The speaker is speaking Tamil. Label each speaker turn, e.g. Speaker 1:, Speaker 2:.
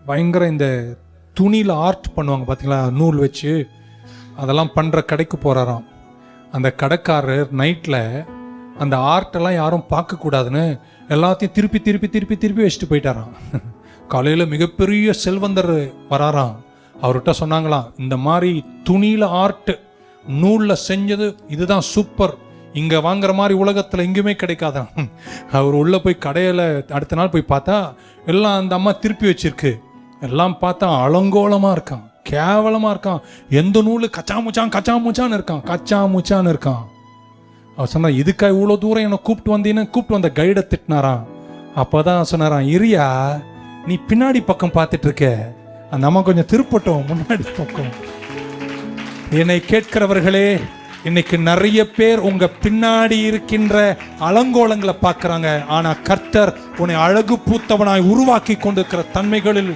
Speaker 1: பயங்கர இந்த துணியில் ஆர்ட் பண்ணுவாங்க பார்த்தீங்களா, நூல் வச்சு அதெல்லாம் பண்ணுற கடைக்கு போகிறாராம். அந்த கடைக்காரர் நைட்டில் அந்த ஆர்ட்டெல்லாம் யாரும் பார்க்கக்கூடாதுன்னு எல்லாத்தையும் திருப்பி திருப்பி திருப்பி திருப்பி வச்சுட்டு போயிட்டாராம். காலையில் மிகப்பெரிய செல்வந்தர் வராராம். அவர்கிட்ட சொன்னாங்களாம், இந்த மாதிரி துணியில் ஆர்ட்டு நூலில் செஞ்சது இதுதான் சூப்பர், இங்கே வாங்குற மாதிரி உலகத்தில் எங்கேயுமே கிடைக்காதான். அவர் உள்ளே போய் கடையில் அடுத்த நாள் போய் பார்த்தா எல்லாம் அந்த அம்மா திருப்பி வச்சிருக்கு. எல்லாம் பார்த்தா அலங்கோலமாக இருக்கான், கேவலமாக இருக்கான். எந்த நூல் கச்சாமுச்சான்னு இருக்கான். அவர் சொன்னா, இதுக்கா இவ்வளோ தூரம் என்னை கூப்பிட்டு வந்த கைடை திட்டினாராம். அப்போதான் சொன்னாராம், இரியா நீ பின்னாடி பக்கம் பார்த்துட்டு இருக்க, அந்த அம்மா கொஞ்சம் திருப்பட்டும் முன்னாடி பக்கம். என்னை கேட்கிறவர்களே, இன்னைக்கு நிறைய பேர் உங்க பின்னாடி இருக்கின்ற அலங்கோலங்களை பார்க்கறாங்க. ஆனா கர்த்தர் உன்னை அழகு பூத்தவனாய் உருவாக்கி கொண்டிருக்கிற தன்மைகளில்